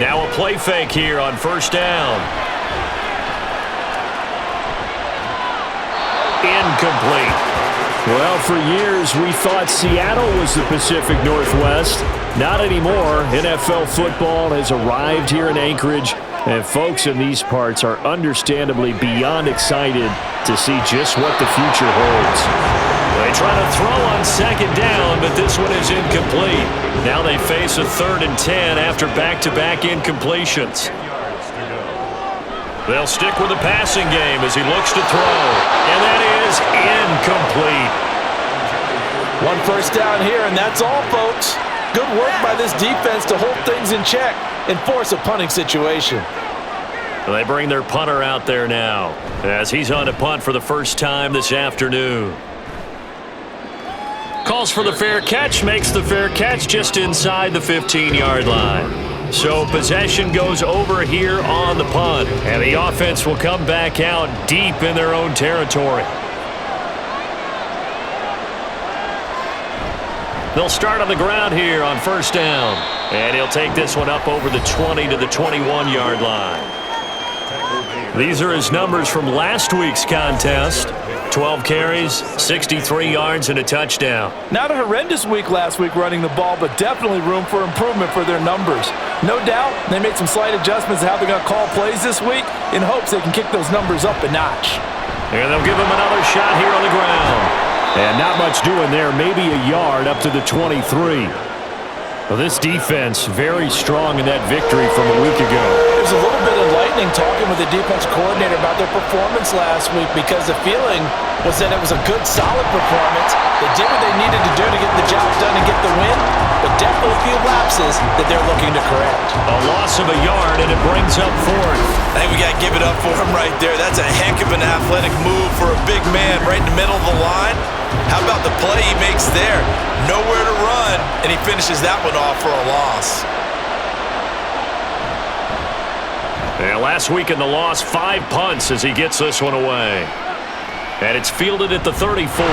Now a play fake here on first down. Incomplete. Well, for years, we thought Seattle was the Pacific Northwest. Not anymore. NFL football has arrived here in Anchorage, and folks in these parts are understandably beyond excited to see just what the future holds. They try to throw on second down, but this one is incomplete. Now they face a 3rd and 10 after back-to-back incompletions. They'll stick with the passing game as he looks to throw. And that is incomplete. 1 first down here, and that's all, folks. Good work by this defense to hold things in check and force a punting situation. They bring their punter out there now as he's on to punt for the first time this afternoon. Calls for the fair catch, makes the fair catch just inside the 15-yard line. So possession goes over here on the punt, and the offense will come back out deep in their own territory. They'll start on the ground here on first down, and he'll take this one up over the 20 to the 21-yard line. These are his numbers from last week's contest. 12 carries, 63 yards, and a touchdown. Not a horrendous week last week running the ball, but definitely room for improvement for their numbers. No doubt they made some slight adjustments to how they're going to call plays this week in hopes they can kick those numbers up a notch. And they'll give him another shot here on the ground. And not much doing there, maybe a yard up to the 23. Well, this defense very strong in that victory from a week ago. It was a little bit enlightening talking with the defense coordinator about their performance last week because the feeling was that it was a good, solid performance. They did what they needed to do to get the job done and get the win, but definitely a few lapses that they're looking to correct. A loss of a yard, and it brings up 4th. I think we got to give it up for him right there. That's a heck of an athletic move for a big man right in the middle of the line. How about the play he makes there? Nowhere to run, and he finishes that one off for a loss. And last week in the loss, 5 punts as he gets this one away. And it's fielded at the 34.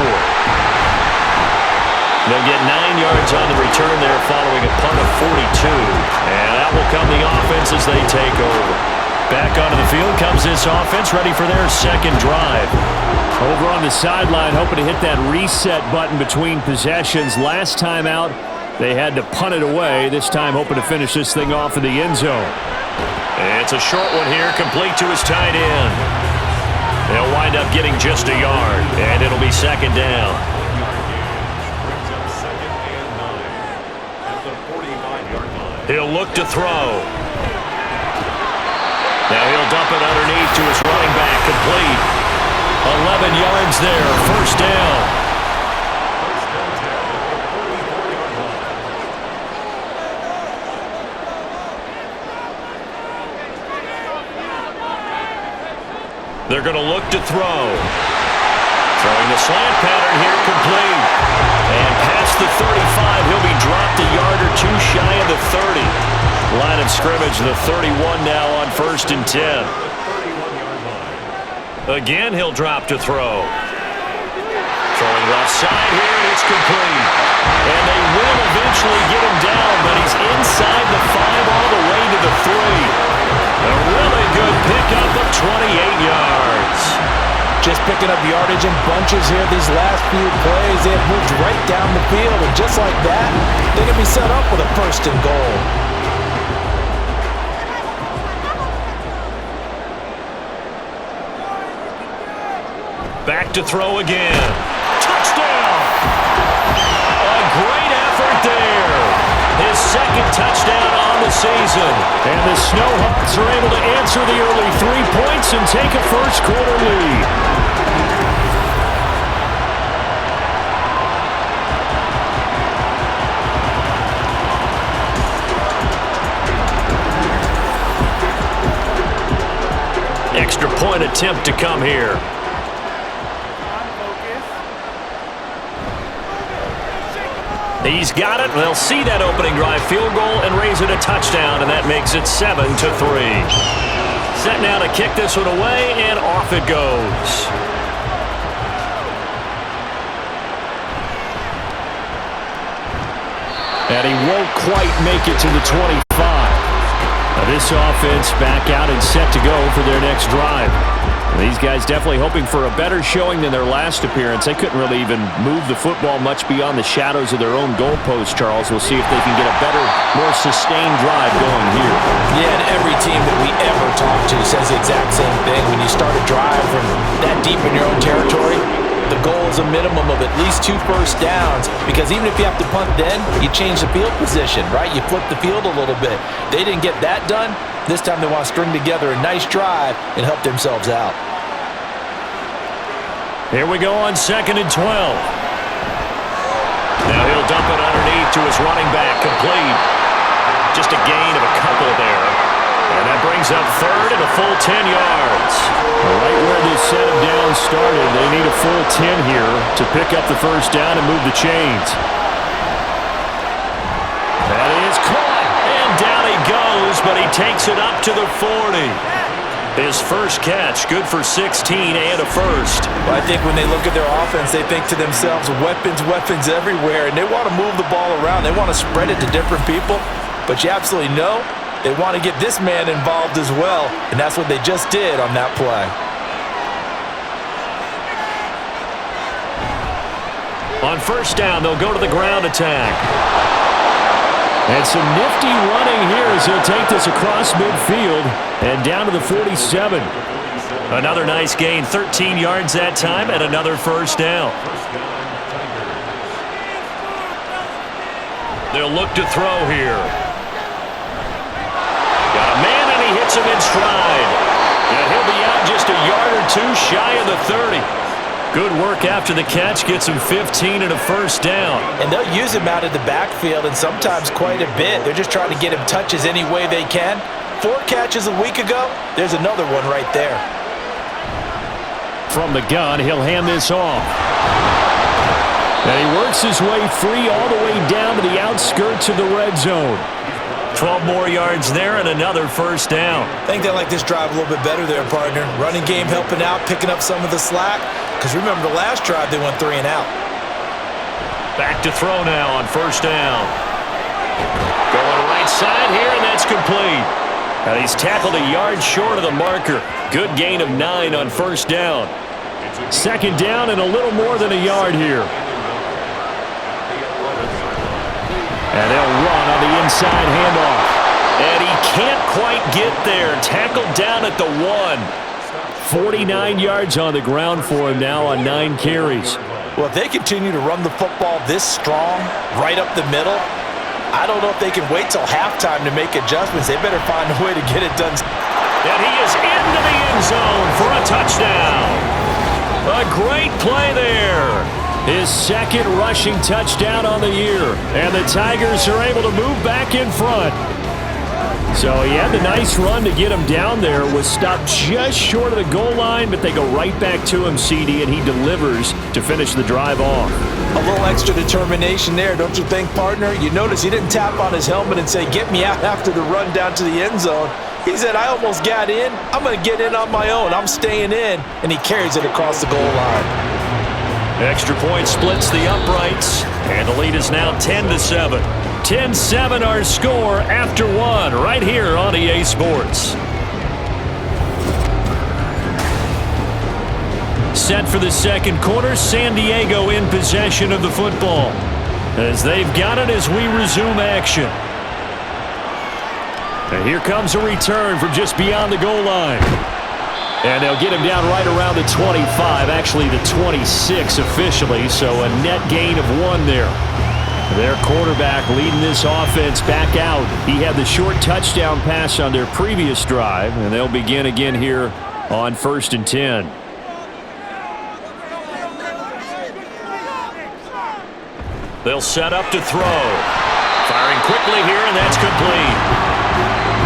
They'll get 9 yards on the return there following a punt of 42. And that will come the offense as they take over. Back onto the field comes this offense, ready for their second drive. Over on the sideline, hoping to hit that reset button between possessions. Last time out, they had to punt it away. This time, hoping to finish this thing off in the end zone. It's a short one here, complete to his tight end. They'll wind up getting just a yard, and it'll be second down. He'll look to throw. Now he'll dump it underneath to his running back, complete. 11 yards there, first down. They're going to look to throw. Throwing the slant pattern here, complete. And past the 35, he'll be dropped a yard or two shy of the 30. Line of scrimmage, the 31 now on 1st and 10. Again, he'll drop to throw. Throwing left side here, and it's complete. And they will eventually get him down, but he's inside the 5 all the way to the 3. A really good pickup of 28 yards. Just picking up yardage in bunches here these last few plays. They have moved right down the field, and just like that, they can be set up with a 1st and goal. Back to throw again. Touchdown! A great effort there. His second touchdown on the season. And the Snowhawks are able to answer the early 3 points and take a first quarter lead. Extra point attempt to come here. He's got it. They'll see that opening drive field goal and raise it a touchdown, and that makes it 7-3. Set now to kick this one away, and off it goes. And he won't quite make it to the 25. This offense back out and set to go for their next drive. These guys definitely hoping for a better showing than their last appearance. They couldn't really even move the football much beyond the shadows of their own goalpost, Charles. We'll see if they can get a better, more sustained drive going here. Yeah, and every team that we ever talk to says the exact same thing. When you start a drive from that deep in your own territory, the goal is a minimum of at least 2 first downs, because even if you have to punt then, you change the field position, right? You flip the field a little bit. They didn't get that done. This time they want to string together a nice drive and help themselves out. Here we go on 2nd and 12. Now he'll dump it underneath to his running back, complete. Just a gain of a couple there. And that brings up 3rd and a full 10 yards. Right where this set of downs started, they need a full 10 here to pick up the first down and move the chains. That is caught, and down he goes, but he takes it up to the 40. His first catch, good for 16 and a first. Well, I think when they look at their offense, they think to themselves, weapons, weapons everywhere, and they want to move the ball around. They want to spread it to different people, but you absolutely know they want to get this man involved as well, and that's what they just did on that play. On first down, they'll go to the ground attack. And some nifty running here as he'll take this across midfield and down to the 47. Another nice gain, 13 yards that time, and another first down. They'll look to throw here. Got a man, and he hits him in stride. And he'll be out just a yard or two shy of the 30. Good work after the catch, gets him 15 and a first down. And they'll use him out of the backfield, and sometimes quite a bit. They're just trying to get him touches any way they can. 4 catches a week ago, there's another one right there. From the gun, he'll hand this off. And he works his way free all the way down to the outskirts of the red zone. 12 more yards there and another first down. I think they like this drive a little bit better there, partner. Running game helping out, picking up some of the slack. Because remember, the last drive they went 3 and out. Back to throw now on first down. Going right side here, and that's complete. And he's tackled a yard short of the marker. Good gain of 9 on first down. Second down and a little more than a yard here. And they'll run on the inside handoff. And he can't quite get there. Tackled down at the 1. 49 yards on the ground for him now on 9 carries. Well, if they continue to run the football this strong, right up the middle, I don't know if they can wait till halftime to make adjustments. They better find a way to get it done. And he is into the end zone for a touchdown. A great play there. His second rushing touchdown on the year. And the Tigers are able to move back in front. So he had the nice run to get him down there. Was stopped just short of the goal line, but they go right back to him, CD, and he delivers to finish the drive off. A little extra determination there, don't you think, partner? You notice he didn't tap on his helmet and say, get me out after the run down to the end zone. He said, I almost got in. I'm going to get in on my own. I'm staying in. And he carries it across the goal line. Extra point splits the uprights, and the lead is now 10-7. 10-7 our score after 1 right here on EA Sports. Set for the second quarter, San Diego in possession of the football as they've got it as we resume action. And here comes a return from just beyond the goal line. And they'll get him down right around the 25, actually the 26 officially, so a net gain of 1 there. Their quarterback leading this offense back out. He had the short touchdown pass on their previous drive, and they'll begin again here on 1st and 10. They'll set up to throw. Firing quickly here, and that's complete.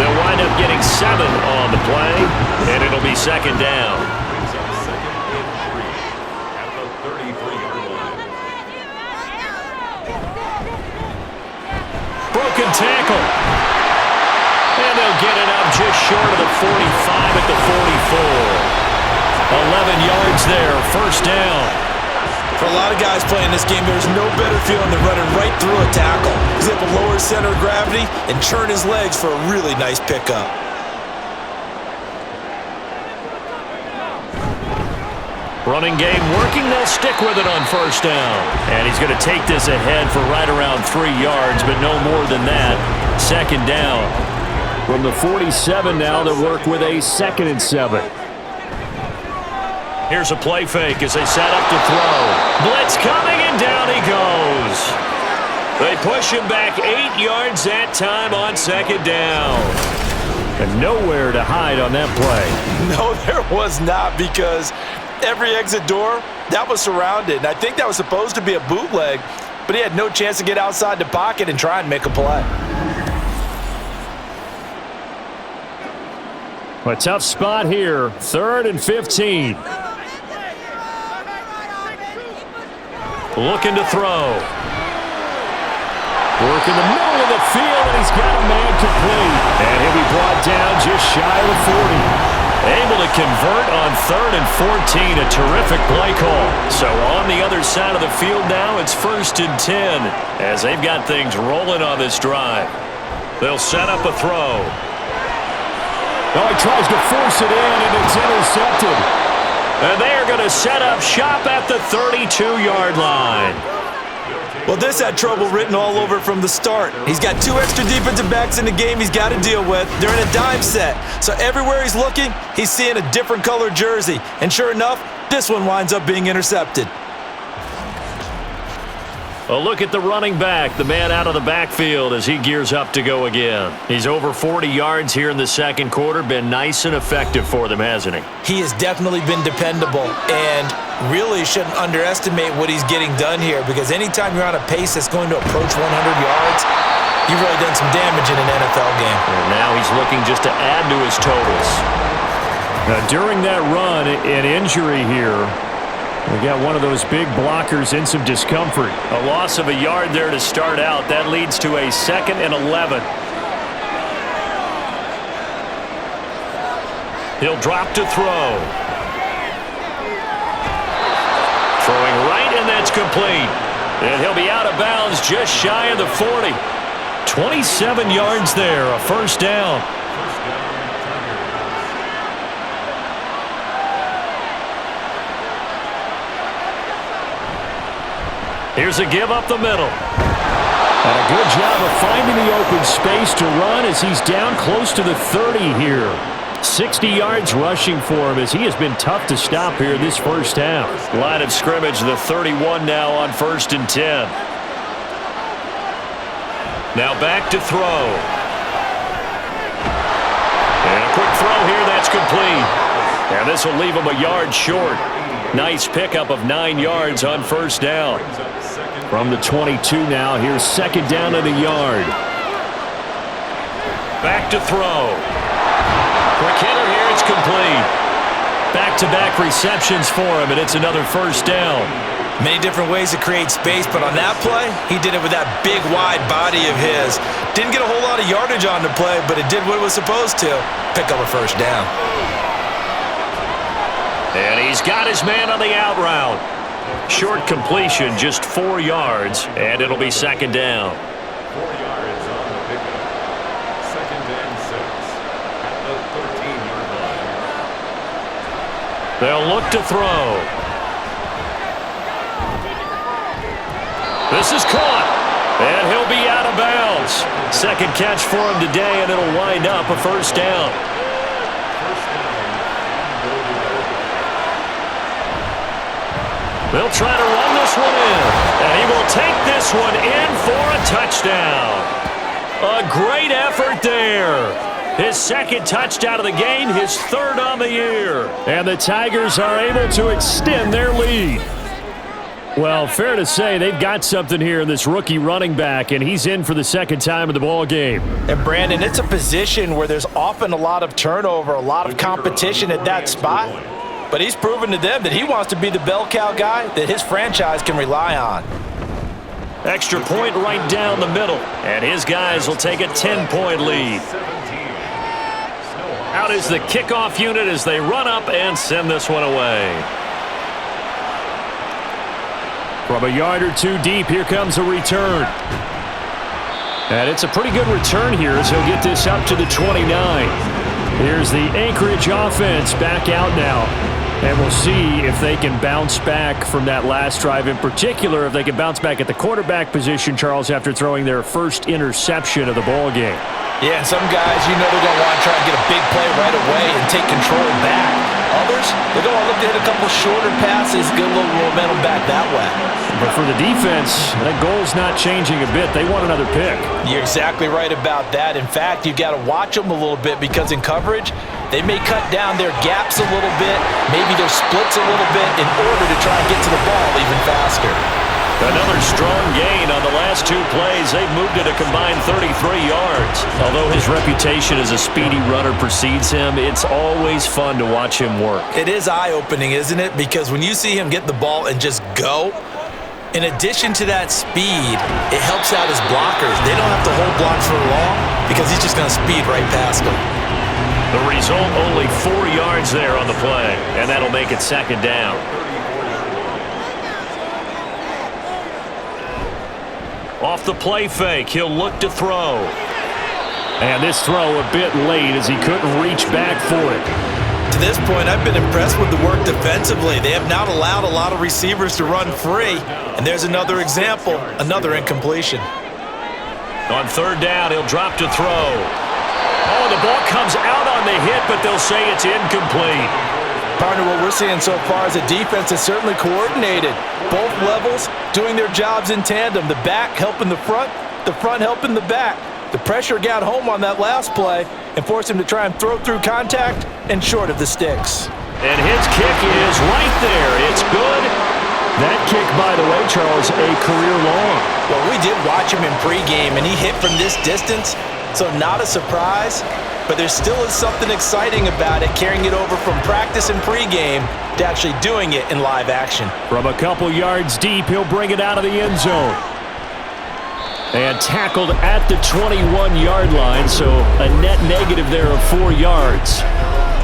They'll wind up getting 7 on the play, and it'll be second down. Broken tackle. And they'll get it up just short of the 45 at the 44. 11 yards there, first down. For a lot of guys playing this game, there's no better feeling than running right through a tackle. He's able to lower his center of gravity and churn his legs for a really nice pickup. Running game working. They'll stick with it on first down. And he's going to take this ahead for right around 3 yards, but no more than that. Second down. From the 47 now, they'll work with a 2nd and 7. Here's a play fake as they set up to throw. Blitz coming, and down he goes. They push him back 8 yards that time on 2nd down. And nowhere to hide on that play. No, there was not, because every exit door, that was surrounded. And I think that was supposed to be a bootleg, but he had no chance to get outside the pocket and try and make a play. A tough spot here. 3rd and 15. Looking to throw. Work in the middle of the field, and he's got a man complete. And he'll be brought down just shy of the 40. Able to convert on 3rd and 14. A terrific play call. So on the other side of the field now, it's 1st and 10 as they've got things rolling on this drive. They'll set up a throw. Oh, he tries to force it in, and it's intercepted. And they are going to set up shop at the 32-yard line. Well, this had trouble written all over from the start. He's got 2 extra defensive backs in the game he's got to deal with. They're in a dime set. So everywhere he's looking, he's seeing a different color jersey. And sure enough, this one winds up being intercepted. A look at the running back, the man out of the backfield as he gears up to go again. He's over 40 yards here in the 2nd quarter. Been nice and effective for them, hasn't he? He has definitely been dependable, and really shouldn't underestimate what he's getting done here, because anytime you're on a pace that's going to approach 100 yards, you've really done some damage in an NFL game. And now he's looking just to add to his totals. Now, during that run, an injury here. We got one of those big blockers in some discomfort. A loss of a yard there to start out. That leads to a 2nd and 11. He'll drop to throw. Throwing right, and that's complete. And he'll be out of bounds just shy of the 40. 27 yards there, a 1st down. Here's a give up the middle. And a good job of finding the open space to run as he's down close to the 30 here. 60 yards rushing for him as he has been tough to stop here this first half. Line of scrimmage, the 31 now on 1st and 10. Now back to throw. And a quick throw here, that's complete. And this will leave him a yard short. Nice pickup of 9 yards on 1st down. From the 22 now, here's 2nd down and a yard. Back to throw. Quick hitter here, it's complete. Back-to-back receptions for him, and it's another 1st down. Many different ways to create space, but on that play, he did it with that big, wide body of his. Didn't get a whole lot of yardage on the play, but it did what it was supposed to. Pick up a 1st down. And he's got his man on the out route. Short completion, just 4 yards, and it'll be 2nd down. 4 yards on the pickup. 2nd and 6 at the 13-yard line. They'll look to throw. This is caught, and he'll be out of bounds. 2nd catch for him today, and it'll wind up a 1st down. They'll try to run this one in, and he will take this one in for a touchdown. A great effort there. His 2nd touchdown of the game, his 3rd on the year. And the Tigers are able to extend their lead. Well, fair to say they've got something here in this rookie running back, and he's in for the 2nd time of the ball game. And Brandon, it's a position where there's often a lot of turnover, a lot of competition at that spot. But he's proven to them that he wants to be the bell cow guy that his franchise can rely on. Extra point right down the middle, and his guys will take a 10-point lead. Out is the kickoff unit as they run up and send this one away. From a yard or two deep, here comes a return. And it's a pretty good return here as he'll get this up to the 29. Here's the Anchorage offense back out now. And we'll see if they can bounce back from that last drive, in particular if they can bounce back at the quarterback position, Charles, after throwing their first interception of the ball game. Yeah, and some guys, they're going to want to try and get a big play right away and take control back. Others, they're going to look to hit a couple shorter passes, get a little momentum back that way. But for the defense, that goal's not changing a bit. They want another pick. You're exactly right about that. In fact, you've got to watch them a little bit because in coverage, they may cut down their gaps a little bit, maybe their splits a little bit in order to try and get to the ball even faster. Another strong gain on the last two plays. They've moved it a combined 33 yards. Although his reputation as a speedy runner precedes him, it's always fun to watch him work. It is eye-opening, isn't it? Because when you see him get the ball and just go, in addition to that speed, it helps out his blockers. They don't have to hold blocks for long because he's just going to speed right past them. The result, only 4 yards there on the play, and that'll make it second down. Off the play fake, he'll look to throw. And this throw a bit late as he couldn't reach back for it. To this point, I've been impressed with the work defensively. They have not allowed a lot of receivers to run free. And there's another example, another incompletion. On third down, he'll drop to throw. Oh, the ball comes out on the hit, but they'll say it's incomplete. Partner, what we're seeing so far is a defense that's certainly coordinated. Both levels doing their jobs in tandem. The back helping the front helping the back. The pressure got home on that last play and forced him to try and throw through contact and short of the sticks. And his kick is right there. It's good. That kick, by the way, Charles, a career long. Well, we did watch him in pregame, and he hit from this distance, so not a surprise. But there still is something exciting about it, carrying it over from practice and pregame to actually doing it in live action. From a couple yards deep, he'll bring it out of the end zone. And tackled at the 21-yard line, so a net negative there of 4 yards.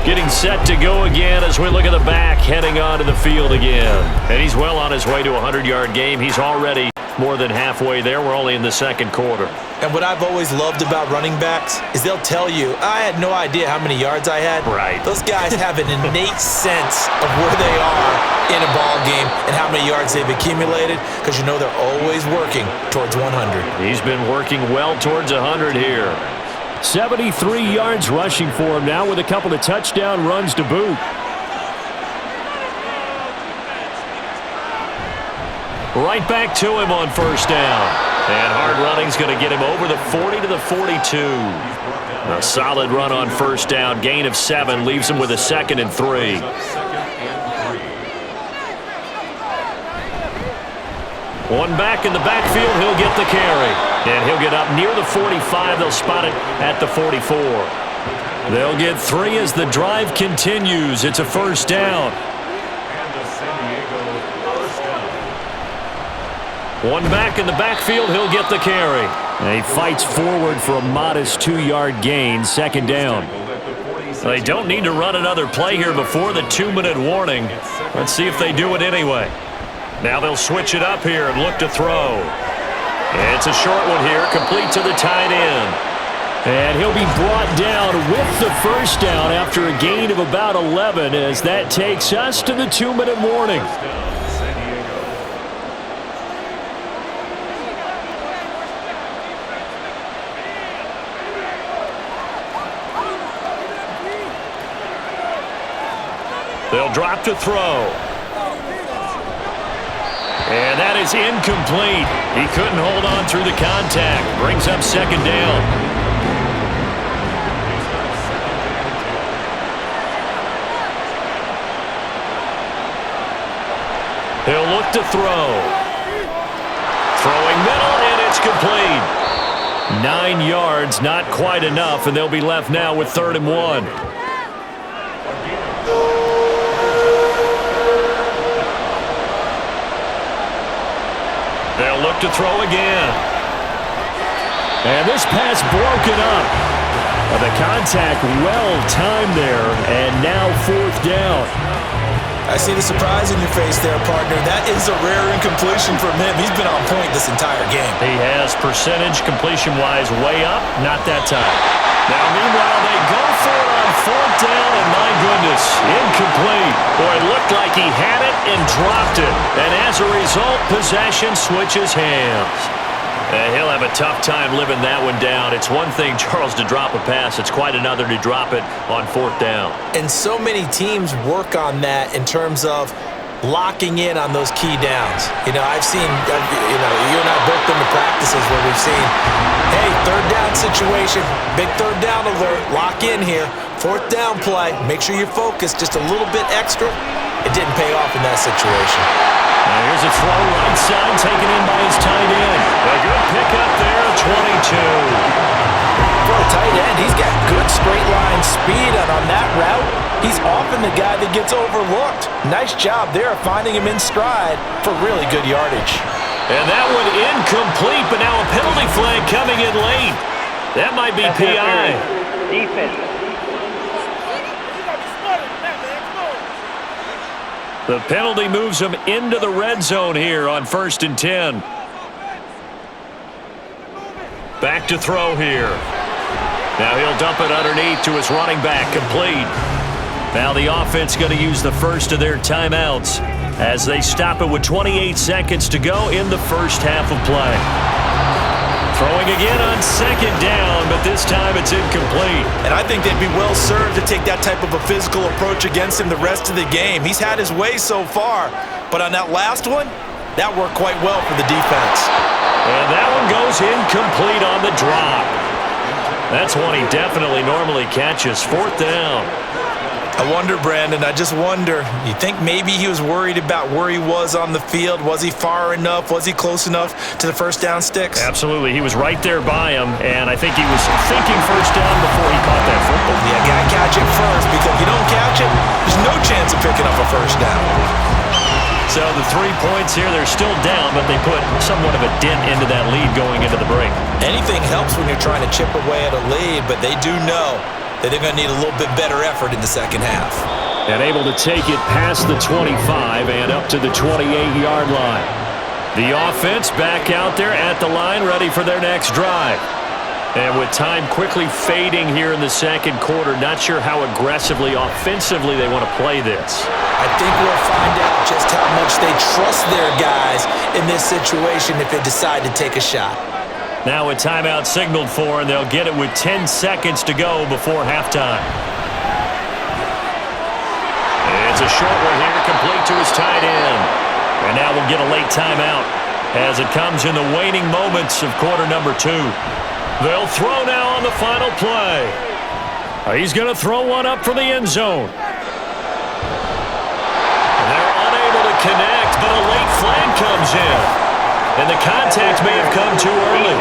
Getting set to go again as we look at the back, heading onto the field again. And he's well on his way to a 100-yard game. He's already more than halfway there. We're only in the second quarter. And what I've always loved about running backs is they'll tell you, I had no idea how many yards I had. Right. Those guys have an innate sense of where they are in a ball game and how many yards they've accumulated because you know they're always working towards 100. He's been working well towards 100 here. 73 yards rushing for him now with a couple of touchdown runs to boot. Right back to him on first down. And hard running's going to get him over the 40 to the 42. A solid run on first down. Gain of 7 leaves him with a 2nd and 3. One back in the backfield, he'll get the carry. And he'll get up near the 45. They'll spot it at the 44. They'll get 3 as the drive continues. It's a first down. One back in the backfield, he'll get the carry. And he fights forward for a modest 2-yard gain, second down. They don't need to run another play here before the 2-minute warning. Let's see if they do it anyway. Now they'll switch it up here and look to throw. It's a short one here, complete to the tight end. And he'll be brought down with the first down after a gain of about 11 as that takes us to the 2-minute warning. They'll drop to throw. And that is incomplete. He couldn't hold on through the contact. Brings up second down. He'll look to throw. Throwing middle, and it's complete. 9 yards, not quite enough, and they'll be left now with 3rd and 1. They'll look to throw again. And this pass broken up. The contact well timed there, and now 4th down. I see the surprise in your face there, partner. That is a rare incompletion from him. He's been on point this entire game. He has percentage completion-wise way up, not that time. Now, meanwhile, they go for it on fourth down, and my goodness, incomplete. Boy, it looked like he had it and dropped it. And as a result, possession switches hands. And he'll have a tough time living that one down. It's one thing, Charles, to drop a pass. It's quite another to drop it on fourth down. And so many teams work on that in terms of locking in on those key downs. You know, I've seen, you and I both been to practices where we've seen, hey, third down situation, big third down alert, lock in here. Fourth down play, make sure you're focused just a little bit extra. It didn't pay off in that situation. Now here's a throw right side, taken in by his tight end. A good pickup there, 22. For a tight end, he's got good straight line speed, and on that route, he's often the guy that gets overlooked. Nice job there finding him in stride for really good yardage. And that one incomplete, but now a penalty flag coming in late. That might be PI. Defense. The penalty moves him into the red zone here on 1st and 10. Back to throw here. Now he'll dump it underneath to his running back, complete. Now the offense going to use the first of their timeouts as they stop it with 28 seconds to go in the first half of play. Throwing again on second down, but this time it's incomplete. And I think they'd be well served to take that type of a physical approach against him the rest of the game. He's had his way so far, but on that last one, that worked quite well for the defense. And that one goes incomplete on the drop. That's one he definitely normally catches. Fourth down. I wonder, Brandon, I just wonder, you think maybe he was worried about where he was on the field? Was he far enough? Was he close enough to the first down sticks? Absolutely. He was right there by him, and I think he was thinking first down before he caught that football. Yeah, got to catch it first, because if you don't catch it, there's no chance of picking up a first down. So the 3 points here, they're still down, but they put somewhat of a dent into that lead going into the break. Anything helps when you're trying to chip away at a lead, but they do know that they're going to need a little bit better effort in the second half. And able to take it past the 25 and up to the 28-yard line. The offense back out there at the line, ready for their next drive. And with time quickly fading here in the second quarter, not sure how aggressively, offensively they want to play this. I think we'll find out just how much they trust their guys in this situation if they decide to take a shot. Now a timeout signaled for, and they'll get it with 10 seconds to go before halftime. It's a short one here, complete to his tight end. And now we'll get a late timeout as it comes in the waning moments of quarter number 2. They'll throw now on the final play. He's going to throw one up for the end zone. And they're unable to connect, but a late flag comes in. And the contact may have come too early.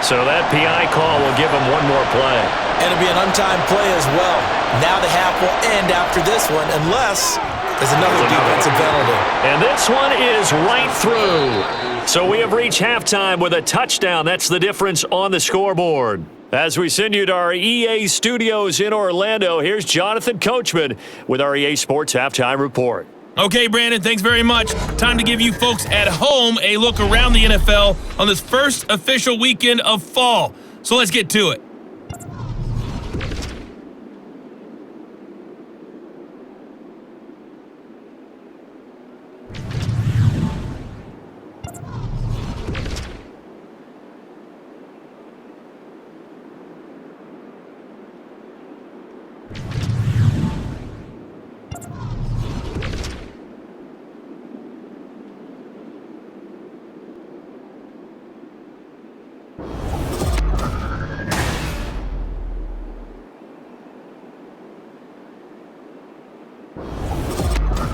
So that PI call will give him one more play. And it'll be an untimed play as well. Now the half will end after this one, unless there's another defensive penalty. And this one is right through. So we have reached halftime with a touchdown. That's the difference on the scoreboard. As we send you to our EA studios in Orlando, here's Jonathan Coachman with our EA Sports Halftime Report. Okay, Brandon, thanks very much. Time to give you folks at home a look around the NFL on this first official weekend of fall. So let's get to it.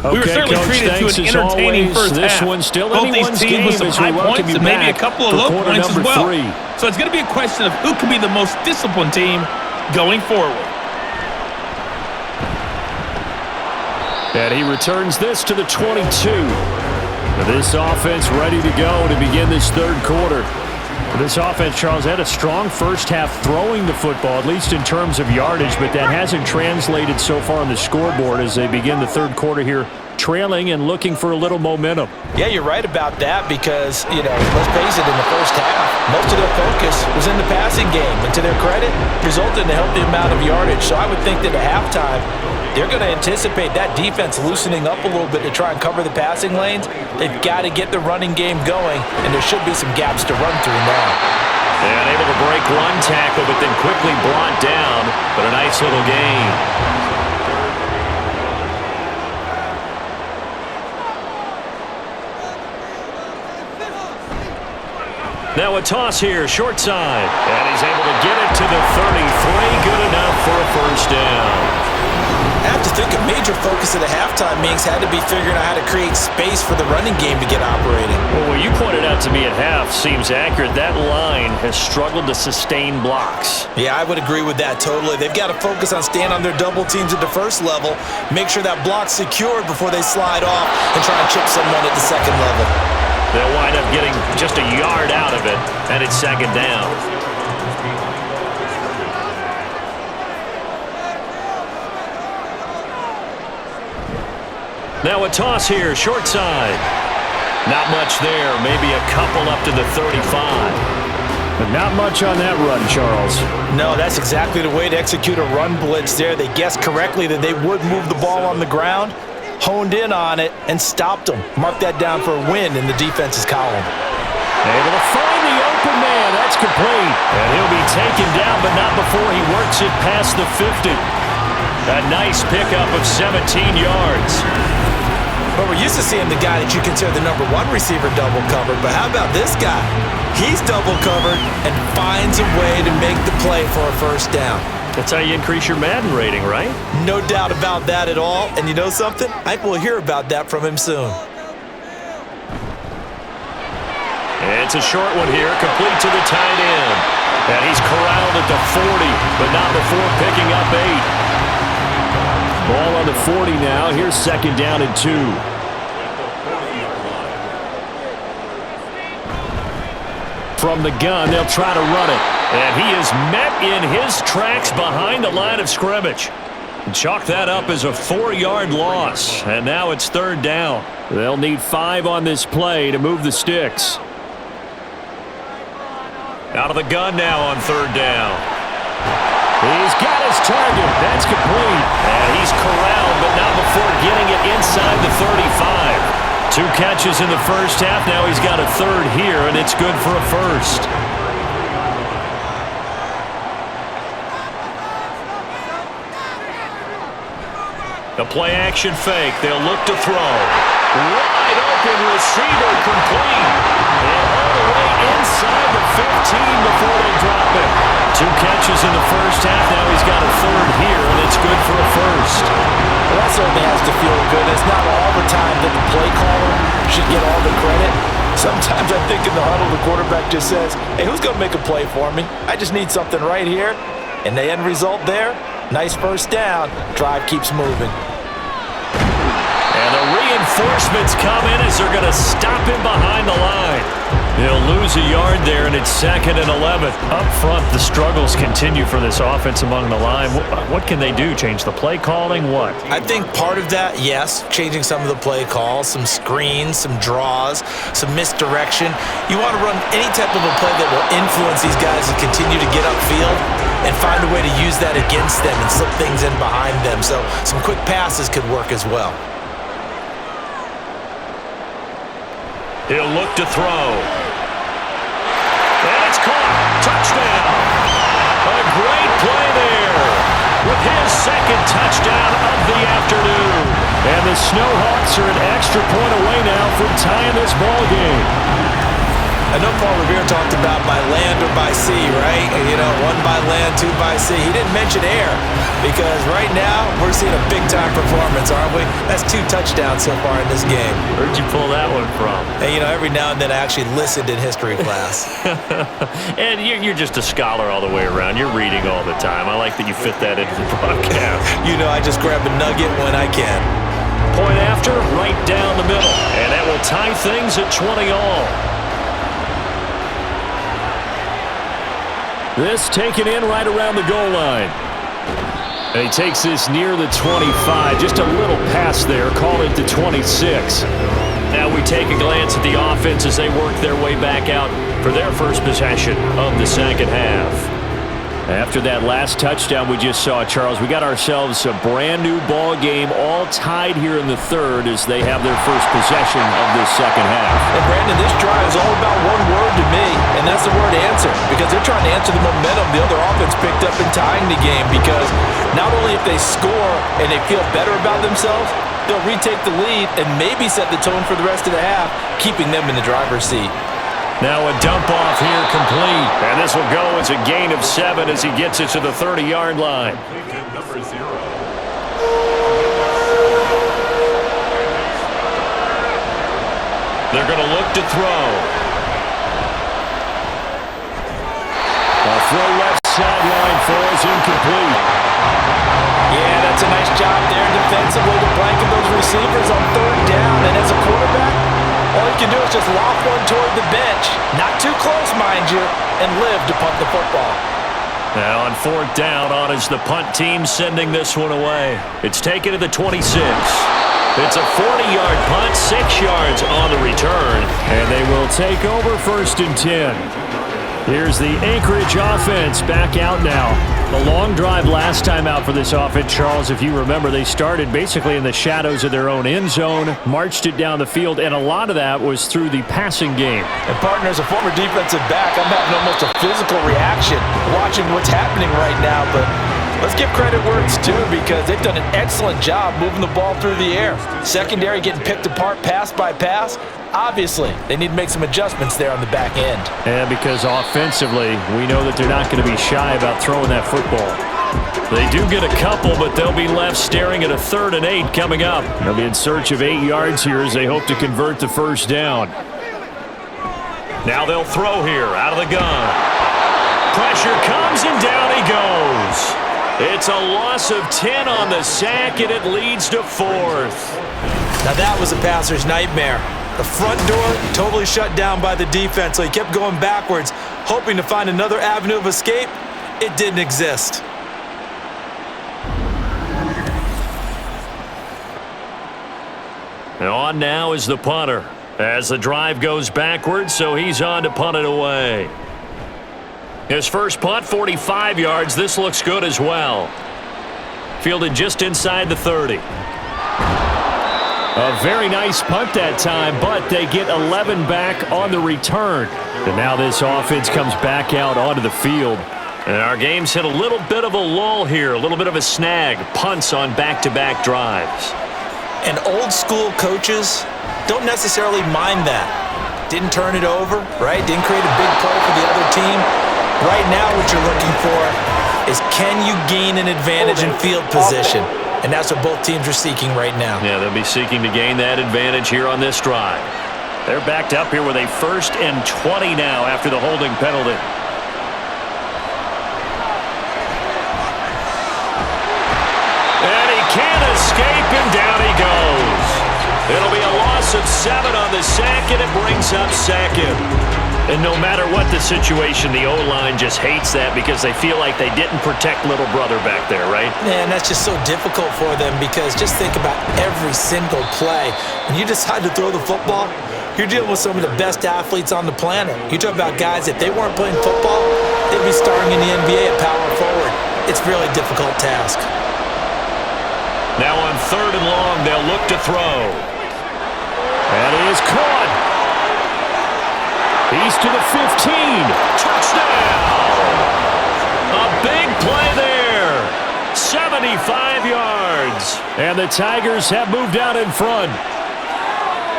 We were certainly treated to an entertaining first half. Both these teams with some high points and maybe a couple of low points as well. So it's going to be a question of who can be the most disciplined team going forward. And he returns this to the 22. This offense ready to go to begin this third quarter. This offense, Charles, had a strong first half throwing the football, at least in terms of yardage, but that hasn't translated so far on the scoreboard as they begin the third quarter here, trailing and looking for a little momentum. Yeah, you're right about that because, let's face it, in the first half, most of their focus was in the passing game. And to their credit, resulted in a healthy amount of yardage. So I would think that at halftime, they're going to anticipate that defense loosening up a little bit to try and cover the passing lanes. They've got to get the running game going, and there should be some gaps to run through now. And able to break one tackle, but then quickly brought down. But a nice little gain. Now a toss here, short side. And he's able to get it to the 33. Good enough for a first down. I have to think a major focus at the halftime meetings had to be figuring out how to create space for the running game to get operating. Well, what you pointed out to me at half seems accurate. That line has struggled to sustain blocks. Yeah, I would agree with that totally. They've got to focus on staying on their double teams at the first level, make sure that block's secured before they slide off and try and chip someone at the second level. They'll wind up getting just a yard out of it, and it's second down. Now a toss here, short side. Not much there, maybe a couple up to the 35. But not much on that run, Charles. No, that's exactly the way to execute a run blitz there. They guessed correctly that they would move the ball on the ground, honed in on it, and stopped them. Mark that down for a win in the defense's column. Able to find the open man. That's complete. And he'll be taken down, but not before he works it past the 50. A nice pickup of 17 yards. But we're used to seeing the guy that you consider the number one receiver double covered. But how about this guy? He's double covered and finds a way to make the play for a first down. That's how you increase your Madden rating, right? No doubt about that at all. And you know something? I think we'll hear about that from him soon. It's a short one here, complete to the tight end. And he's corralled at the 40, but not before picking up 8. Ball on the 40 now. Here's second down and 2. From the gun, they'll try to run it. And he is met in his tracks behind the line of scrimmage. Chalk that up as a 4-yard loss. And now it's third down. They'll need 5 on this play to move the sticks. Out of the gun now on third down. He's got his target. That's complete. And he's corralled, but not before getting it inside the 35. 2 catches in the first half. Now he's got a third here, and it's good for a first. The play-action fake. They'll look to throw. Wide open receiver complete. And all the way inside the 15 before they drop it. 2 catches in the first half. Now he's got a third here, and it's good for a first. Well, that certainly has to feel good. It's not all the time that the play caller should get all the credit. Sometimes I think in the huddle, the quarterback just says, hey, who's going to make a play for me? I just need something right here. And the end result there, nice first down. Drive keeps moving. And the reinforcements come in as they're going to stop him behind the line. He'll lose a yard there, and it's second and 11. Up front, the struggles continue for this offense among the line. What can they do? Change the play calling? What? I think part of that, yes, changing some of the play calls, some screens, some draws, some misdirection. You want to run any type of a play that will influence these guys to continue to get upfield and find a way to use that against them and slip things in behind them. So some quick passes could work as well. He'll look to throw. And it's caught. Touchdown. A great play there with his second touchdown of the afternoon. And the Snowhawks are an extra point away now from tying this ball game. I know Paul Revere talked about by land or by sea, right? You know, 1 by land, 2 by sea. He didn't mention air because right now we're seeing a big-time performance, aren't we? That's 2 touchdowns so far in this game. Where'd you pull that one from? Hey, you know, every now and then I actually listened in history class. And you're just a scholar all the way around. You're reading all the time. I like that you fit that into the broadcast. You know, I just grab a nugget when I can. Point after, right down the middle. And that will tie things at 20 all. This taken in right around the goal line. And he takes this near the 25. Just a little pass there. Call it the 26. Now we take a glance at the offense as they work their way back out for their first possession of the second half. After that last touchdown we just saw, Charles, we got ourselves a brand new ball game, all tied here in the third as they have their first possession of this second half. And Brandon, this drive is all about one word to me, and that's the word answer, because they're trying to answer the momentum the other offense picked up in tying the game, because not only if they score and they feel better about themselves, they'll retake the lead and maybe set the tone for the rest of the half, keeping them in the driver's seat. Now a dump off here complete. And this will go as a gain of 7 as he gets it to the 30-yard line. Number 0. They're going to look to throw. A throw left sideline falls incomplete. Yeah, that's a nice job there defensively to blanket those receivers on third down. And as a quarterback, all you can do is just loft one toward the bench. Not too close, mind you, and live to punt the football. Now on fourth down, on is the punt team sending this one away. It's taken to the 26. It's a 40-yard punt, 6 yards on the return. And they will take over 1st and 10. Here's the Anchorage offense back out now. The long drive last time out for this offense, Charles, if you remember, they started basically in the shadows of their own end zone, marched it down the field, and a lot of that was through the passing game. And partner, as a former defensive back, I'm having almost a physical reaction watching what's happening right now, but let's give credit where it's due because they've done an excellent job moving the ball through the air. Secondary getting picked apart pass by pass. Obviously, they need to make some adjustments there on the back end. And because offensively, we know that they're not going to be shy about throwing that football. They do get a couple, but they'll be left staring at a 3rd and 8 coming up. They'll be in search of 8 yards here as they hope to convert the first down. Now they'll throw here out of the gun. Pressure comes and down he goes. It's a loss of 10 on the sack, and it leads to 4th. Now that was a passer's nightmare. The front door totally shut down by the defense, so he kept going backwards, hoping to find another avenue of escape. It didn't exist. And on now is the punter as the drive goes backwards, so he's on to punt it away. His first punt, 45 yards. This looks good as well. Fielded just inside the 30. A very nice punt that time, but they get 11 back on the return. And now this offense comes back out onto the field. And our game's hit a little bit of a lull here, a little bit of a snag. Punts on back-to-back drives. And old school coaches don't necessarily mind that. Didn't turn it over, right? Didn't create a big play for the other team. Right now what you're looking for is can you gain an advantage in field position? And that's what both teams are seeking right now. Yeah, they'll be seeking to gain that advantage here on this drive. They're backed up here with a 1st and 20 now after the holding penalty. And he can't escape, and down he goes. It'll be a loss of 7 on the sack, and it brings up 2nd. And no matter what the situation, the O-line just hates that because they feel like they didn't protect little brother back there, right? Man, that's just so difficult for them because just think about every single play. When you decide to throw the football, you're dealing with some of the best athletes on the planet. You talk about guys, if they weren't playing football, they'd be starring in the NBA at power forward. It's a really difficult task. Now on 3rd and long, they'll look to throw. And he is caught. He's to the 15. Touchdown! A big play there. 75 yards. And the Tigers have moved out in front.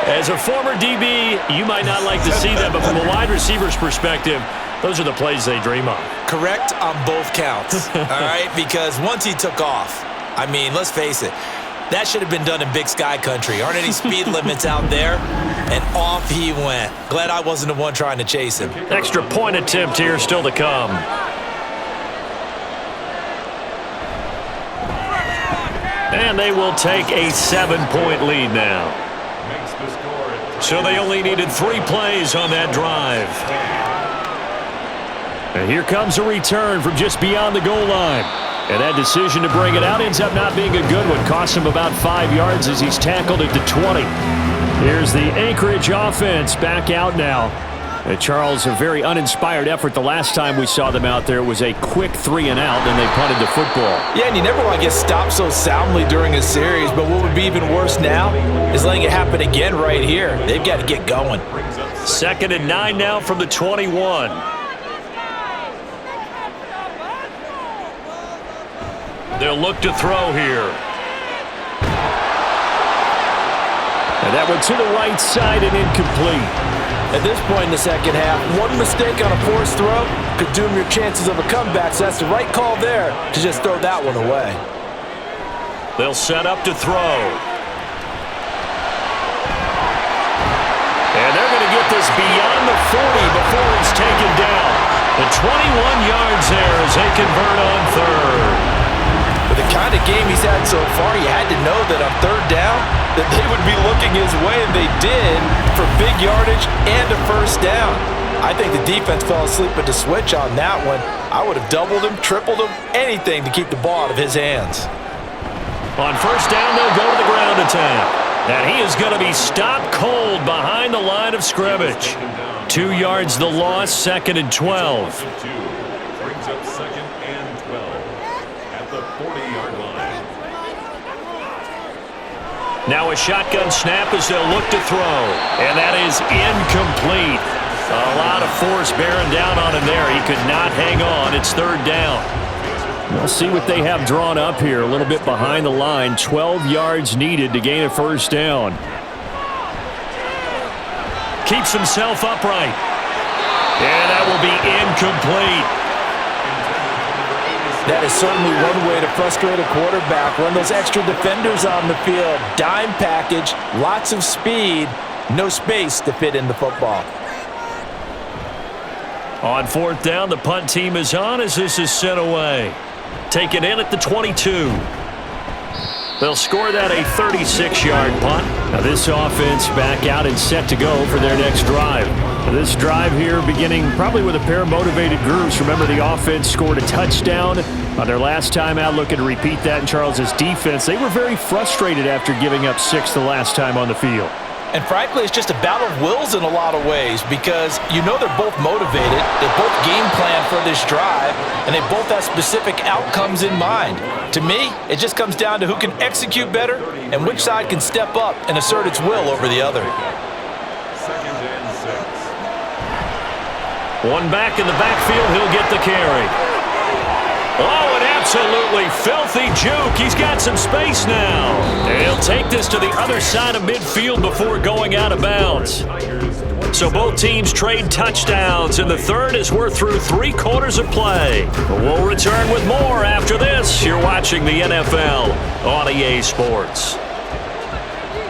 As a former DB, you might not like to see that, but from a wide receiver's perspective, those are the plays they dream of. Correct on both counts, all right? Because once he took off, I mean, let's face it, that should have been done in Big Sky country. Aren't any speed limits out there? And off he went. Glad I wasn't the one trying to chase him. Extra point attempt here still to come. And they will take a 7-point lead now. So they only needed 3 plays on that drive. And here comes a return from just beyond the goal line. And that decision to bring it out ends up not being a good one. Costs him about 5 yards as he's tackled at the 20. Here's the Anchorage offense back out now. And Charles, a very uninspired effort the last time we saw them out there. It was a quick 3 and out, and they punted the football. Yeah, and you never want to get stopped so soundly during a series, but what would be even worse now is letting it happen again right here. They've got to get going. 2nd and 9 now from the 21. They'll look to throw here. And that one to the right side and incomplete. At this point in the second half, one mistake on a forced throw could doom your chances of a comeback, so that's the right call there to just throw that one away. They'll set up to throw. And they're going to get this beyond the 40 before he's taken down. The 21 yards there as they convert on 3rd. With the kind of game he's had so far, you had to know that on 3rd down, that they would be looking his way, and they did, for big yardage and a 1st down. I think the defense fell asleep at the switch on that one. I would have doubled him, tripled him, anything to keep the ball out of his hands. On 1st down, they'll go to the ground attack. And he is going to be stopped cold behind the line of scrimmage. 2 yards the loss, 2nd and 12. Brings up 2nd and 12 at the 40-yard line. Now a shotgun snap as they'll look to throw. And that is incomplete. A lot of force bearing down on him there. He could not hang on. It's 3rd down. We'll see what they have drawn up here. A little bit behind the line. 12 yards needed to gain a 1st down. Keeps himself upright. And that will be incomplete. That is certainly one way to frustrate a quarterback. Run those extra defenders on the field. Dime package, lots of speed, no space to fit in the football. On 4th down, the punt team is on as this is sent away. Taken in at the 22. They'll score that a 36-yard punt. Now this offense back out and set to go for their next drive. This drive here beginning probably with a pair of motivated groups. Remember, the offense scored a touchdown on their last time out. Looking to repeat that in Charles's defense. They were very frustrated after giving up 6 the last time on the field. And frankly, it's just a battle of wills in a lot of ways because you know they're both motivated, they both game plan for this drive, and they both have specific outcomes in mind. To me, it just comes down to who can execute better and which side can step up and assert its will over the other. 2nd and 6. One back in the backfield, he'll get the carry. Oh, an absolutely filthy juke. He's got some space now. He'll take this to the other side of midfield before going out of bounds. So both teams trade touchdowns, and the 3rd as we're through 3 quarters of play. We'll return with more after this. You're watching the NFL on EA Sports.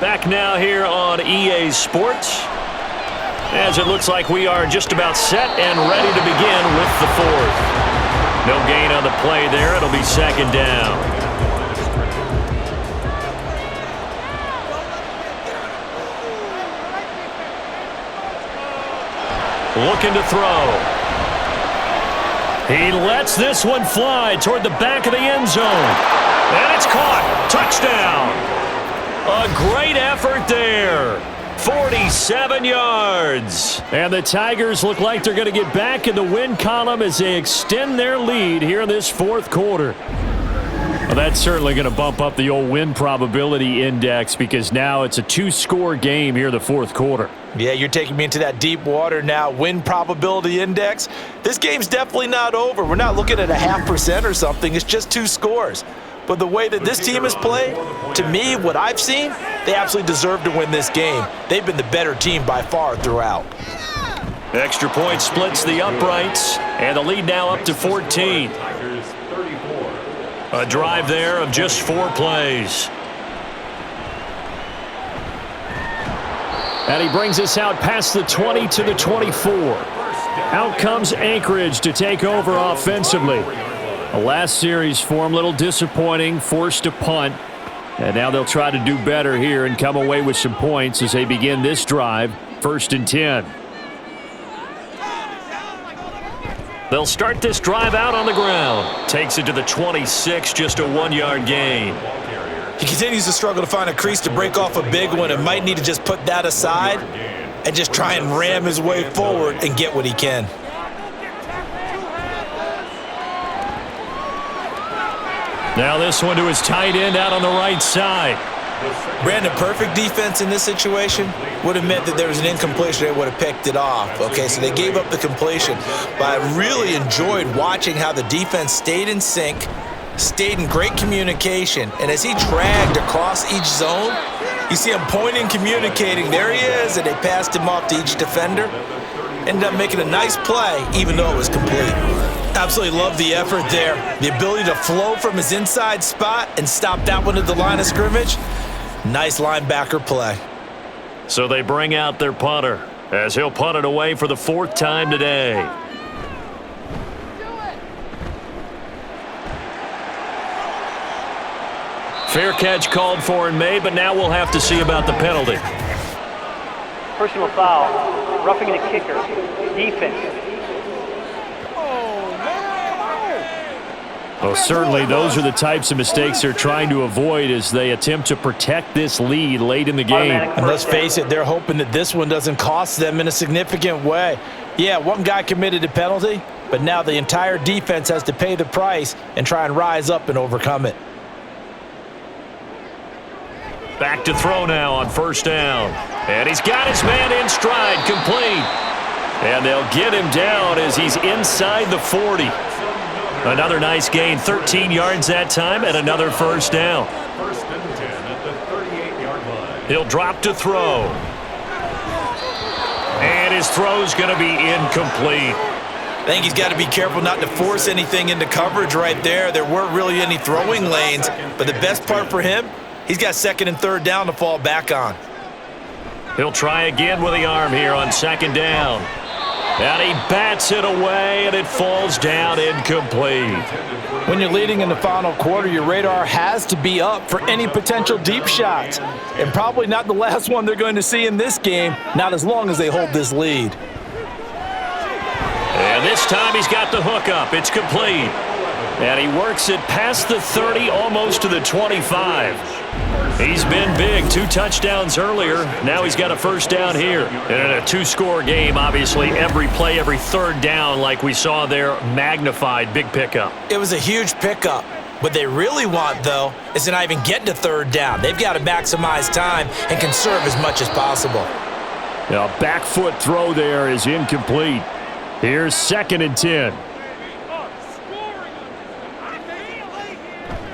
Back now here on EA Sports, as it looks like we are just about set and ready to begin with the 4th. No gain on the play there. It'll be 2nd down. Looking to throw. He lets this one fly toward the back of the end zone. And it's caught. Touchdown. A great effort there. 47 yards. And the Tigers look like they're going to get back in the win column as they extend their lead here in this 4th quarter. Well, that's certainly going to bump up the old win probability index because now it's a 2-score game here in the 4th quarter. Yeah, you're taking me into that deep water now. Win probability index. This game's definitely not over. We're not looking at a 0.5% or something. It's just 2 scores. But the way that this team has played, to me, what I've seen, they absolutely deserve to win this game. They've been the better team by far throughout. Extra point splits the uprights, and the lead now up to 14. A drive there of just 4 plays. And he brings us out past the 20 to the 24. Out comes Anchorage to take over offensively. The last series for him, a little disappointing, forced a punt. And now they'll try to do better here and come away with some points as they begin this drive, 1st and 10. They'll start this drive out on the ground. Takes it to the 26, just a 1-yard gain. He continues to struggle to find a crease to break off a big one and might need to just put that aside and just try and ram his way forward and get what he can. Now this one to his tight end out on the right side. Brandon, perfect defense in this situation would have meant that there was an incompletion. They would have picked it off. Okay, so they gave up the completion. But I really enjoyed watching how the defense stayed in sync, stayed in great communication, and as he dragged across each zone, you see him pointing, communicating. There he is, and they passed him off to each defender. Ended up making a nice play, even though it was complete. Absolutely love the effort there. The ability to flow from his inside spot and stop that one at the line of scrimmage. Nice linebacker play. So they bring out their punter as he'll punt it away for the 4th time today. Fair catch called for and made, but now we'll have to see about the penalty. Personal foul, roughing the kicker, defense. Well, certainly those are the types of mistakes they're trying to avoid as they attempt to protect this lead late in the game. And let's face it, they're hoping that this one doesn't cost them in a significant way. Yeah, one guy committed a penalty, but now the entire defense has to pay the price and try and rise up and overcome it. Back to throw now on 1st down. And he's got his man in stride, complete. And they'll get him down as he's inside the 40. Another nice gain, 13 yards that time, and another 1st down. 1st and 10 at the 38-yard line. He'll drop to throw. And his throw's going to be incomplete. I think he's got to be careful not to force anything into coverage right there. There weren't really any throwing lanes, but the best part for him, he's got 2nd and 3rd down to fall back on. He'll try again with the arm here on 2nd down. And he bats it away, and it falls down incomplete. When you're leading in the final quarter, your radar has to be up for any potential deep shots. And probably not the last one they're going to see in this game, not as long as they hold this lead. And this time he's got the hook up. It's complete. And he works it past the 30, almost to the 25. He's been big. 2 touchdowns earlier. Now he's got a 1st down here. And in a 2-score game, obviously, every play, every 3rd down, like we saw there, magnified. Big pickup. It was a huge pickup. What they really want, though, is to not even get to 3rd down. They've got to maximize time and conserve as much as possible. Now, back foot throw there is incomplete. Here's 2nd and 10.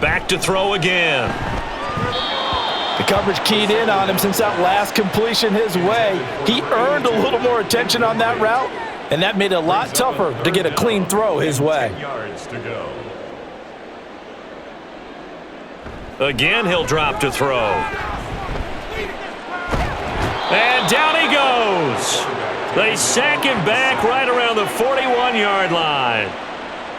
Back to throw again. The coverage keyed in on him since that last completion his way. He earned a little more attention on that route, and that made it a lot tougher to get a clean throw his way. 10 yards to go. Again, he'll drop to throw. And down he goes. They sack him back right around the 41-yard line.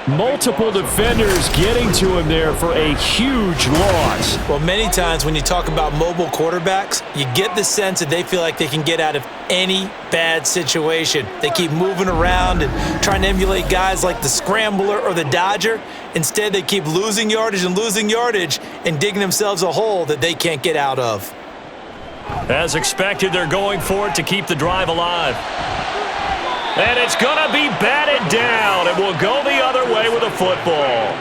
Multiple defenders getting to him there for a huge loss. Well, many times when you talk about mobile quarterbacks, you get the sense that they feel like they can get out of any bad situation. They keep moving around and trying to emulate guys like the Scrambler or the Dodger. Instead, they keep losing yardage and digging themselves a hole that they can't get out of. As expected, they're going for it to keep the drive alive. And it's going to be batted down. It will go the other way with a football.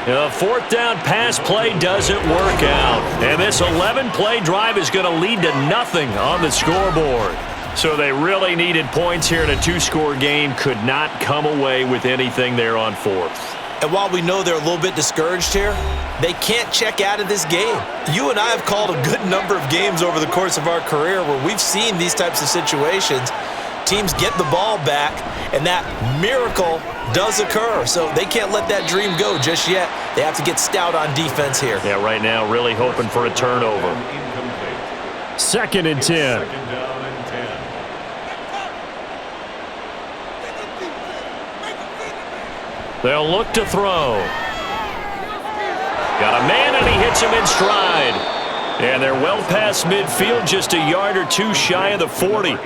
The 4th down pass play doesn't work out. And this 11-play drive is going to lead to nothing on the scoreboard. So they really needed points here in a 2-score game. Could not come away with anything there on 4th. And while we know they're a little bit discouraged here, they can't check out of this game. You and I have called a good number of games over the course of our career where we've seen these types of situations. Teams get the ball back, and that miracle does occur. So they can't let that dream go just yet. They have to get stout on defense here. Yeah, right now really hoping for a turnover. 2nd and 10. 2nd down and 10. They'll look to throw. Got a man, and he hits him in stride. And they're well past midfield, just a yard or two shy of the 40.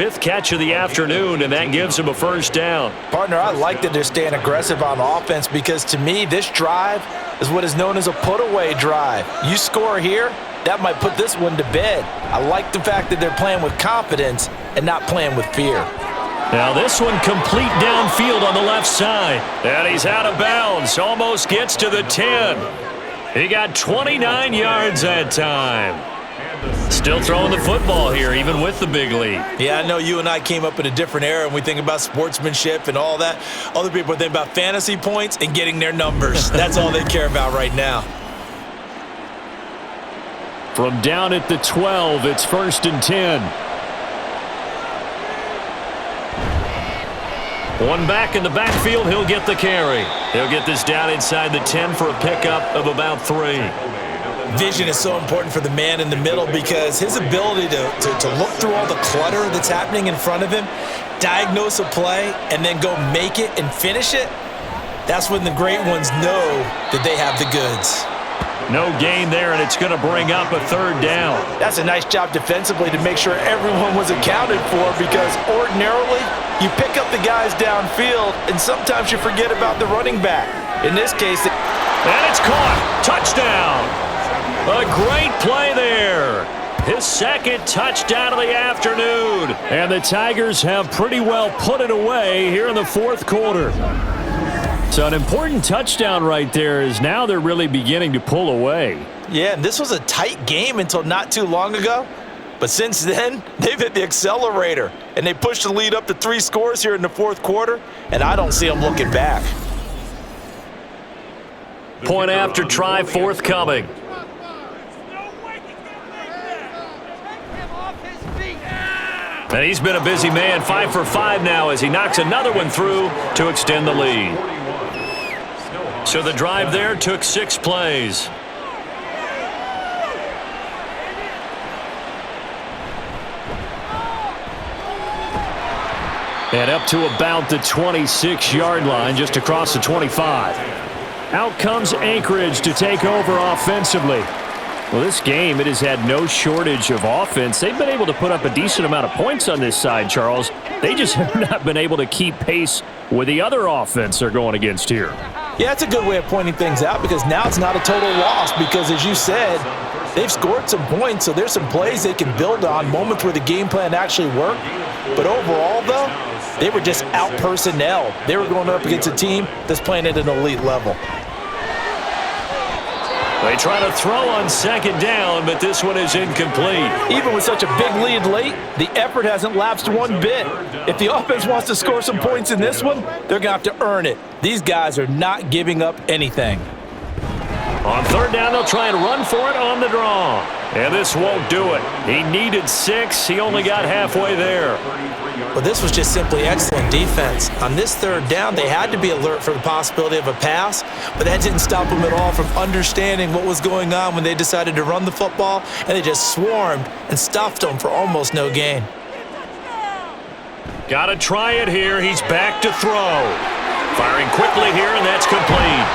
fifth catch of the afternoon, and that gives him a first down. Partner, I like that they're staying aggressive on offense because, to me, this drive is what is known as a put-away drive. You score here, that might put this one to bed. I like the fact that they're playing with confidence and not playing with fear. Now this one complete downfield on the left side. And he's out of bounds. Almost gets to the 10. He got 29 yards that time. Still throwing the football here, even with the big lead. Yeah, I know you and I came up in a different era and we think about sportsmanship and all that. Other people think about fantasy points and getting their numbers. That's all they care about right now. From down at the 12, it's 1st and 10. One back in the backfield, he'll get the carry. He'll get this down inside the 10 for a pickup of about 3. Vision is so important for the man in the middle because his ability to look through all the clutter that's happening in front of him, diagnose a play, and then go make it and finish it, that's when the great ones know that they have the goods. No gain there, and it's going to bring up a 3rd down. That's a nice job defensively to make sure everyone was accounted for because ordinarily you pick up the guys downfield and sometimes you forget about the running back. In this case, and it's caught. Touchdown. A great play there. His 2nd touchdown of the afternoon. And the Tigers have pretty well put it away here in the 4th quarter. So an important touchdown right there is now they're really beginning to pull away. Yeah, and this was a tight game until not too long ago. But since then, they've hit the accelerator. And they pushed the lead up to 3 scores here in the 4th quarter. And I don't see them looking back. Point after try forthcoming. And he's been a busy man, 5 for 5 now as he knocks another one through to extend the lead. So the drive there took 6 plays. And up to about the 26-yard line, just across the 25. Out comes Anchorage to take over offensively. Well, this game, it has had no shortage of offense. They've been able to put up a decent amount of points on this side, Charles. They just have not been able to keep pace with the other offense they're going against here. Yeah, that's a good way of pointing things out because now it's not a total loss because, as you said, they've scored some points, so there's some plays they can build on, moments where the game plan actually worked. But overall, though, they were just out-personnel. They were going up against a team that's playing at an elite level. They try to throw on 2nd down, but this one is incomplete. Even with such a big lead late, the effort hasn't lapsed one bit. If the offense wants to score some points in this one, they're going to have to earn it. These guys are not giving up anything. On 3rd down, they'll try and run for it on the draw. And this won't do it. He needed 6. He only got halfway there. Well, this was just simply excellent defense. On this 3rd down, they had to be alert for the possibility of a pass, but that didn't stop them at all from understanding what was going on when they decided to run the football, and they just swarmed and stuffed them for almost no gain. Got to try it here. He's back to throw. Firing quickly here, and that's complete.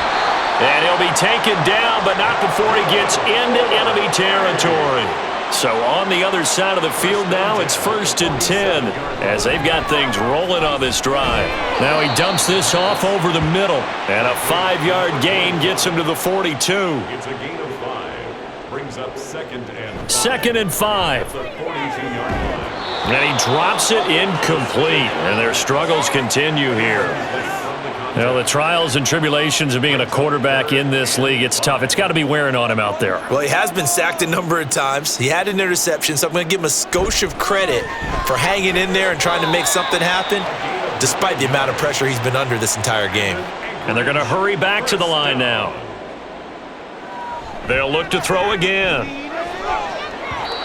And he'll be taken down, but not before he gets into enemy territory. So on the other side of the field now, it's 1st and 10 as they've got things rolling on this drive. Now he dumps this off over the middle, and a 5-yard gain gets him to the 42. It's a gain of 5. Brings up 2nd and 5. 2nd and 5. The 42-yard line. And he drops it incomplete, and their struggles continue here. Well, the trials and tribulations of being a quarterback in this league, it's tough. It's got to be wearing on him out there. Well, he has been sacked a number of times. He had an interception, so I'm going to give him a skosh of credit for hanging in there and trying to make something happen, despite the amount of pressure he's been under this entire game. And they're going to hurry back to the line now. They'll look to throw again.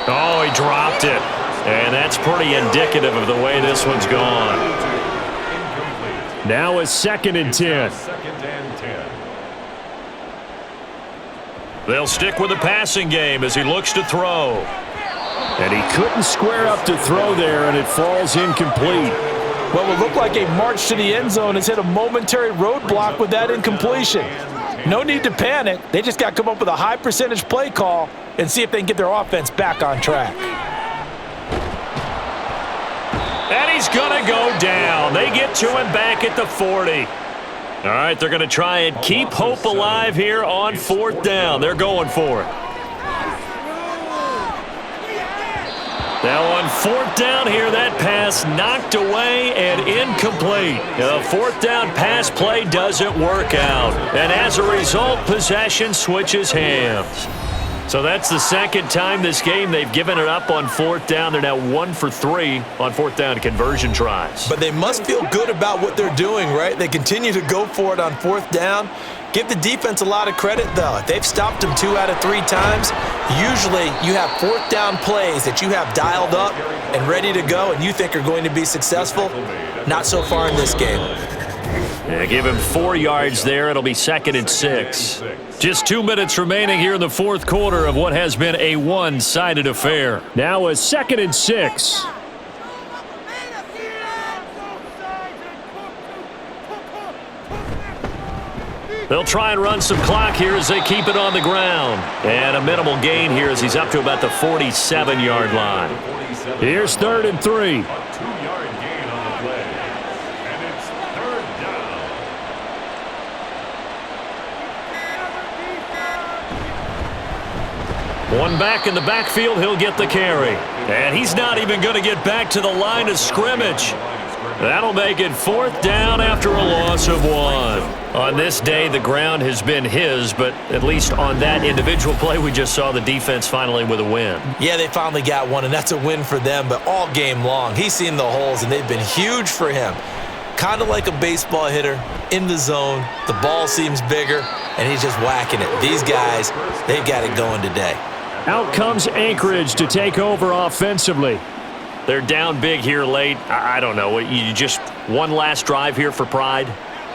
Oh, he dropped it. And that's pretty indicative of the way this one's gone. Now it's 2nd and 10. 2nd and 10. They'll stick with the passing game as he looks to throw. And he couldn't square up to throw there, and it falls incomplete. What would look like a march to the end zone has hit a momentary roadblock with that incompletion. No need to panic. They just got to come up with a high percentage play call and see if they can get their offense back on track. And he's going to go down. They get to him back at the 40. All right, they're going to try and keep hope alive here on 4th down. They're going for it. Now on 4th down here, that pass knocked away and incomplete. The 4th down pass play doesn't work out. And as a result, possession switches hands. So that's the second time this game they've given it up on 4th down. They're now 1 for 3 on 4th down conversion tries. But they must feel good about what they're doing, right? They continue to go for it on 4th down. Give the defense a lot of credit, though. They've stopped them 2 out of 3 times. Usually you have 4th down plays that you have dialed up and ready to go and you think are going to be successful. Not so far in this game. Yeah, give him 4 yards there. It'll be 2nd and 6. Just 2 minutes remaining here in the 4th quarter of what has been a one-sided affair. Now a 2nd and 6. They'll try and run some clock here as they keep it on the ground. And a minimal gain here as he's up to about the 47-yard line. Here's 3rd and 3. A 2-yard gain on the play. And it's 3rd down. One back in the backfield, he'll get the carry. And he's not even going to get back to the line of scrimmage. That'll make it 4th down after a loss of 1. On this day, the ground has been his, but at least on that individual play, we just saw the defense finally with a win. Yeah, they finally got one, and that's a win for them, but all game long, he's seen the holes, and they've been huge for him. Kind of like a baseball hitter, in the zone, the ball seems bigger, and he's just whacking it. These guys, they've got it going today. Out comes Anchorage to take over offensively. They're down big here late. I don't know. You just one last drive here for pride?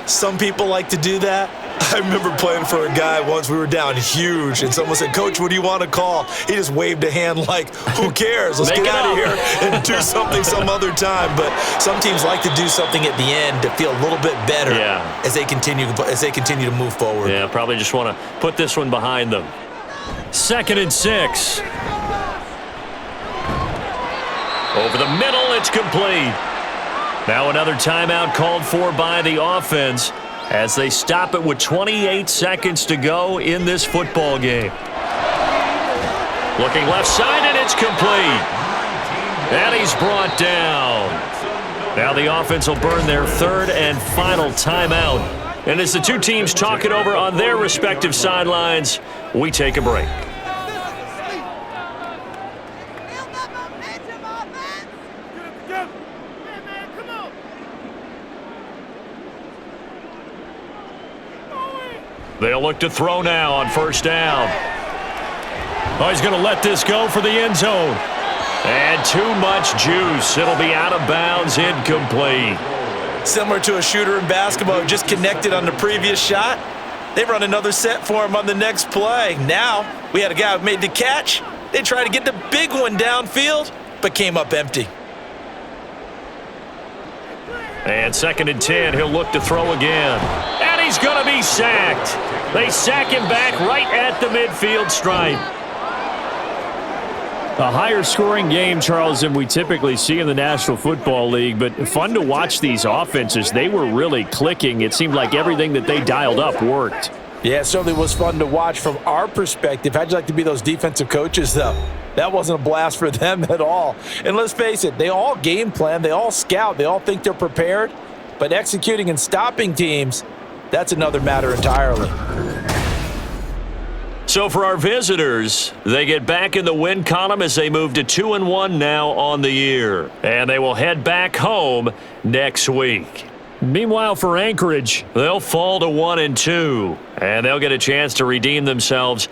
Some people like to do that. I remember playing for a guy once. We were down huge, and someone said, "Coach, what do you want to call?" He just waved a hand like, "Who cares? Let's get out of here and do something some other time." But some teams like to do something at the end to feel a little bit better as they continue to move forward. Yeah, probably just want to put this one behind them. 2nd and 6. Over the middle, it's complete. Now another timeout called for by the offense as they stop it with 28 seconds to go in this football game. Looking left side, and it's complete. And he's brought down. Now the offense will burn their 3rd and final timeout. And as the two teams talk it over on their respective sidelines, we take a break. They'll look to throw now on 1st down. Oh, he's going to let this go for the end zone. And too much juice. It'll be out of bounds, incomplete. Similar to a shooter in basketball who just connected on the previous shot. They run another set for him on the next play. Now, we had a guy who made the catch. They tried to get the big one downfield, but came up empty. And 2nd and 10, he'll look to throw again. And he's going to be sacked. They sack him back right at the midfield stripe. A higher scoring game, Charles, than we typically see in the National Football League, but fun to watch these offenses. They were really clicking. It seemed like everything that they dialed up worked. Yeah, it certainly was fun to watch from our perspective. How'd you like to be those defensive coaches, though? That wasn't a blast for them at all. And let's face it, they all game plan, they all scout, they all think they're prepared, but executing and stopping teams, that's another matter entirely. So for our visitors, they get back in the win column as they move to 2-1 now on the year. And they will head back home next week. Meanwhile, for Anchorage, they'll fall to 1-2, and they'll get a chance to redeem themselves